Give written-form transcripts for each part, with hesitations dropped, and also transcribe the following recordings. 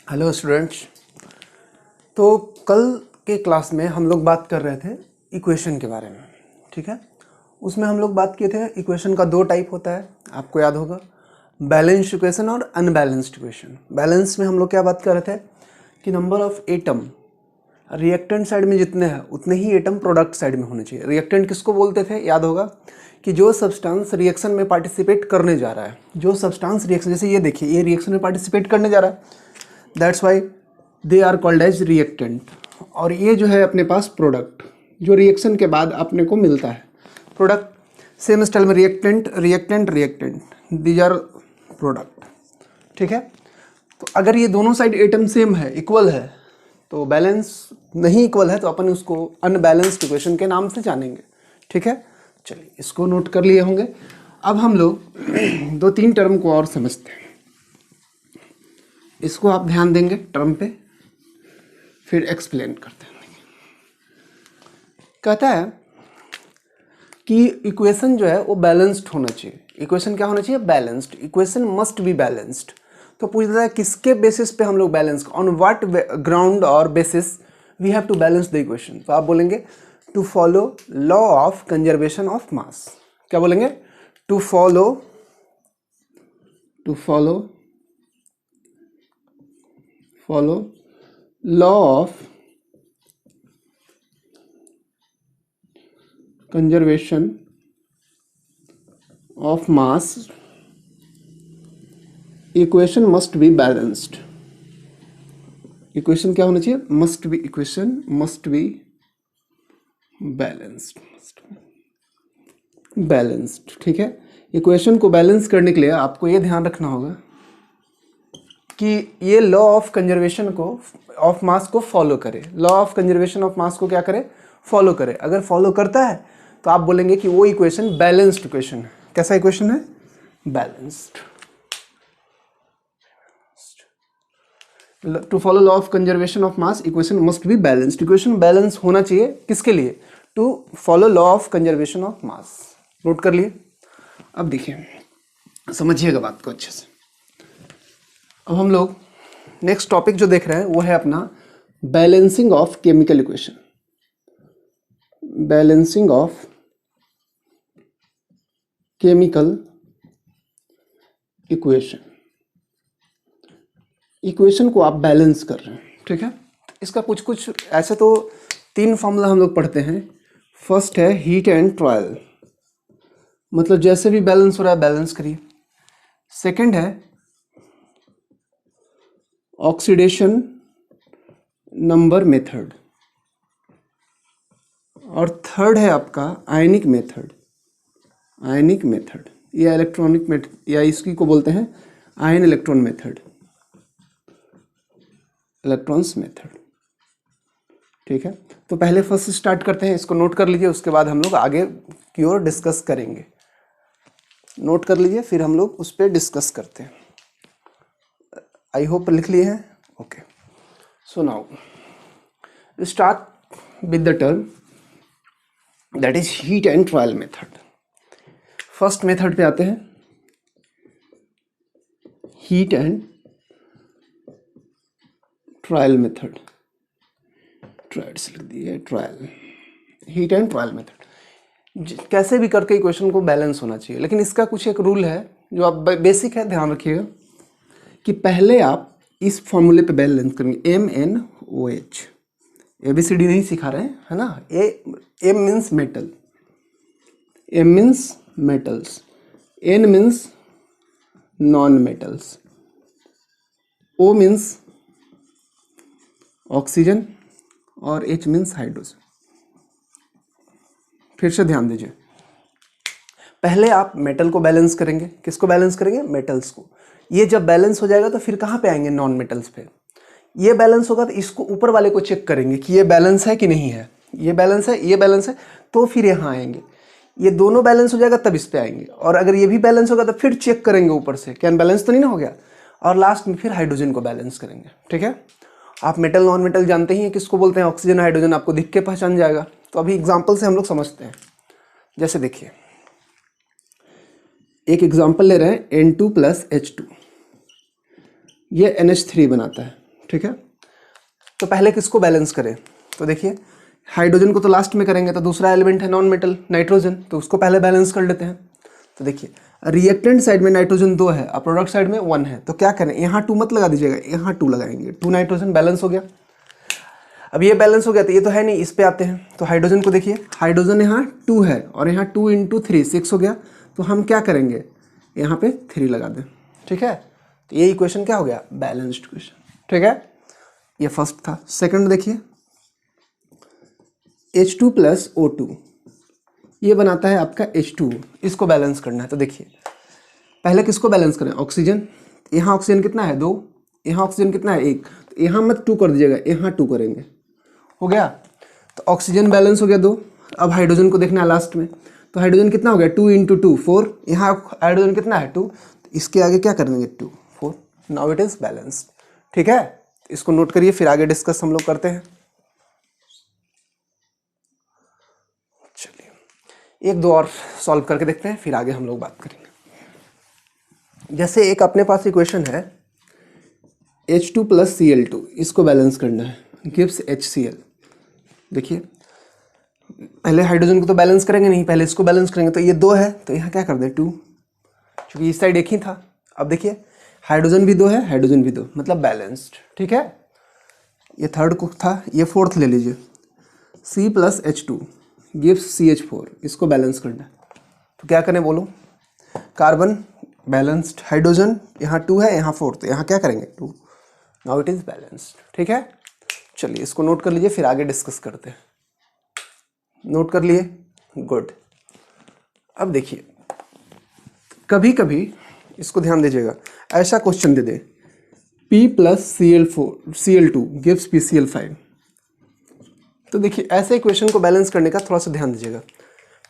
Hello students. तो कल के क्लास में हम लोग बात कर रहे थे इक्वेशन के बारे में। ठीक है, उसमें हम लोग बात किए थे इक्वेशन का दो टाइप होता है, आपको याद होगा, बैलेंस्ड इक्वेशन और अनबैलेंस्ड इक्वेशन। बैलेंस में हम लोग क्या बात कर रहे थे कि number of atom reactant side में जितने हैं उतने ही एटम प्रोडक्ट साइड में होने चाहिए। रिएक्टेंट किसको बोलते थे, याद होगा कि जो सब्सटेंस रिएक्शन में पार्टिसिपेट करने जा रहा है, जो सब्सटेंस रिएक्शन, जैसे ये देखिए ये रिएक्शन में पार्टिसिपेट करने जा रहा है, that's why they are called as reactant. और ये जो है अपने पास प्रोडक्ट, जो रिएक्शन के बाद अपने को मिलता है प्रोडक्ट। सेम स्टाइल में reactant reactant reactant, these are product. ठीक है, तो अगर ये दोनों साइड एटम सेम है, इक्वल है, तो बैलेंस नहीं इक्वल है तो अपन उसको अनबैलेंस्ड इक्वेशन के नाम से जानेंगे। ठीक है, चलिए इसको नोट कर लिए होंगे। अब हम लोग दो तीन टर्म को और समझते हैं। इसको आप ध्यान देंगे टर्म पे, फिर एक्सप्लेन करते हैं। कहता है कि इक्वेशन जो है वो बैलेंस्ड होना चाहिए। इक्वेशन क्या होना चाहिए, balanced. Equation must be balanced. तो पूछता है किसके बेसिस पे हम लोग बैलेंस, ऑन व्हाट ग्राउंड और basis we have to balance the equation. तो आप बोलेंगे to follow law of conservation of mass. क्या बोलेंगे, to follow law of conservation of mass, equation must be balanced. Equation क्या होना चाहिए, must be, equation must be balanced. ठीक है, इक्वेशन को बैलेंस करने के लिए आपको ये ध्यान रखना होगा कि ये लॉ ऑफ कंजर्वेशन को, ऑफ मास को फॉलो करे। लॉ ऑफ कंजर्वेशन ऑफ मास को क्या करे, फॉलो करे। अगर फॉलो करता है तो आप बोलेंगे कि वो इक्वेशन बैलेंस्ड इक्वेशन है। कैसा इक्वेशन है, balanced. To follow law of conservation of mass, equation must be balanced. Equation balance होना चाहिए किसके लिए, to follow law of conservation of mass. Note कर लिए। अब देखिए, समझिएगा बात को अच्छे से। अब हम लोग नेक्स्ट टॉपिक जो देख रहे हैं वो है अपना balancing of chemical equation. Balancing of chemical equation. Equation को आप बैलेंस कर रहे हैं। ठीक है, इसका कुछ ऐसे तो तीन फॉर्मूला हम लोग पढ़ते हैं। फर्स्ट है हीट एंड ट्रायल, मतलब जैसे भी बैलेंस हो रहा है बैलेंस करिए। सेकंड है ऑक्सीडेशन नंबर मेथड, और थर्ड है आपका आयनिक मेथड। आयनिक मेथड या इलेक्ट्रॉनिक मेथड, या इसकी को बोलते हैं ion electron method, electrons method. ठीक है, तो पहले फर्स्ट स्टार्ट करते हैं, इसको नोट कर लीजिए, उसके बाद हम लोग आगे की ओर डिस्कस करेंगे। नोट कर लीजिए, फिर हम लोग उस पर डिस्कस करते हैं। आई होप लिख लिए हैं। Okay, so now start with the term that is heat and trial method. First method पे आते हैं, heat and trial method. Trial से लिख दिए, trial, heat and trial method. कैसे भी करके इक्वेशन को बैलेंस होना चाहिए, लेकिन इसका कुछ एक रूल है जो आप बेसिक है, ध्यान रखिएगा कि पहले आप इस फॉर्मूले पे बैलेंस करेंगे। MnOH, ABCD नहीं सिखा रहे हैं, है ना। M means metal, M means metals, N means non metals, O means oxygen, और H मीन्स हाइड्रोजन। फिर से ध्यान दीजिए, पहले आप मेटल को बैलेंस करेंगे। किसको बैलेंस करेंगे, मेटल्स को। ये जब बैलेंस हो जाएगा तो फिर कहाँ पे आएंगे, नॉन मेटल्स पे। ये बैलेंस होगा तो इसको ऊपर वाले को चेक करेंगे कि ये बैलेंस है कि नहीं है। ये बैलेंस है, ये बैलेंस है, तो फिर यहाँ आएंगे। ये दोनों बैलेंस हो जाएगा तब इस पे आएंगे, और अगर ये भी बैलेंस होगा तो फिर चेक करेंगे ऊपर से क्या बैलेंस तो नहीं ना हो गया, और लास्ट में फिर हाइड्रोजन को बैलेंस करेंगे। ठीक है, आप मेटल नॉन मेटल जानते ही हैं किसको बोलते हैं, ऑक्सीजन हाइड्रोजन, आपको दिख के पहचान जाएगा। तो अभी एग्जाम्पल से हम लोग समझते हैं। जैसे देखिए, एक एग्जाम्पल ले रहे हैं N2 + H2, ये NH3 बनाता है। ठीक है। तो पहले किसको बैलेंस करें, तो देखिए हाइड्रोजन को तो लास्ट में करेंगे, तो दूसरा एलिमेंट है नॉन मेटल नाइट्रोजन, तो उसको पहले बैलेंस कर लेते हैं। तो देखिए रिएक्टेंट साइड में नाइट्रोजन 2 है और प्रोडक्ट साइड में 1 है, तो क्या करें, यहाँ 2 मत लगा दीजिएगा, यहाँ 2 लगाएंगे, 2 नाइट्रोजन बैलेंस हो गया। अब ये बैलेंस हो गया तो ये तो है नहीं, इस पे आते हैं। तो हाइड्रोजन को देखिए, हाइड्रोजन यहाँ 2 है और यहाँ 2 × 3 6 हो गया, तो हम क्या करेंगे, यहाँ पे 3 लगा दें, ठीक है। तो ये इक्वेशन क्या हो गया, बैलेंस्ड इक्वेशन, ठीक है। ये फर्स्ट था। सेकंड देखिए H2 + O2 ये बनाता है आपका H2, इसको बैलेंस करना है। तो देखिए पहले किसको बैलेंस करें, ऑक्सीजन, यहाँ ऑक्सीजन कितना है 2, यहाँ ऑक्सीजन कितना है 1, तो यहाँ मत 2 कर दीजिएगा, यहाँ 2 करेंगे, हो गया। तो ऑक्सीजन बैलेंस हो गया 2। अब हाइड्रोजन को देखना है लास्ट में, तो हाइड्रोजन कितना हो गया 2 × 2 4, यहाँ हाइड्रोजन कितना है 2, तो इसके आगे क्या कर देंगे 2 4, नाउ इट इज बैलेंस्ड, ठीक है। इसको नोट करिए, फिर आगे डिस्कस हम लोग करते हैं। चलिए एक दो और सॉल्व करके देखते हैं, फिर आगे हम लोग बात करेंगे। जैसे एक अपने पास इक्वेशन है H2 + Cl2, इसको बैलेंस करना है, गिव्स HCl। देखिए पहले हाइड्रोजन को तो बैलेंस करेंगे नहीं, पहले इसको बैलेंस करेंगे। तो ये 2 है तो यहाँ क्या कर दे 2, क्योंकि इस साइड एक ही था। अब देखिए हाइड्रोजन भी 2 है, हाइड्रोजन भी 2, मतलब बैलेंस्ड, ठीक है। ये थर्ड को था, ये फोर्थ ले लीजिए, C + H2 गिव्स CH4, इसको बैलेंस करना है। तो क्या करें बोलो, कार्बन बैलेंस्ड, हाइड्रोजन यहाँ 2 है, यहाँ 4, तो यहाँ क्या करेंगे 2, नाउ इट इज बैलेंस्ड, ठीक है। चलिए इसको नोट कर लीजिए, फिर आगे डिस्कस करते हैं। नोट कर लिए, गुड। अब देखिए कभी कभी इसको ध्यान दीजिएगा, ऐसा क्वेश्चन दे दे P + Cl2 गिव्स PCl5। तो देखिए ऐसे इक्वेशन को बैलेंस करने का थोड़ा सा ध्यान दीजिएगा।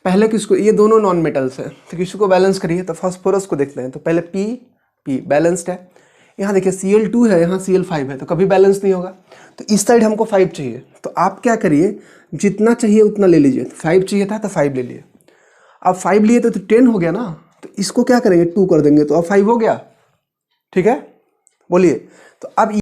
पहले किसको, ये दोनों नॉन मेटल्स है, तो किसी को बैलेंस करिए। तो फास्फोरस को देखते हैं, तो पहले P बैलेंस्ड है, यहाँ देखिए Cl2 है, यहाँ Cl5 है, तो कभी बैलेंस नहीं होगा। तो इस साइड हमको 5 चाहिए, तो आप क्या करिए, जितना चाहिए उतना ले लीजिए। 5 चाहिए था तो 5 ले लिए, अब 5 लिए तो 10 हो गया ना, तो इसको क्या करेंगे 2 कर देंगे, तो अब 5 हो गया, ठीक है। बोलिए, तो अब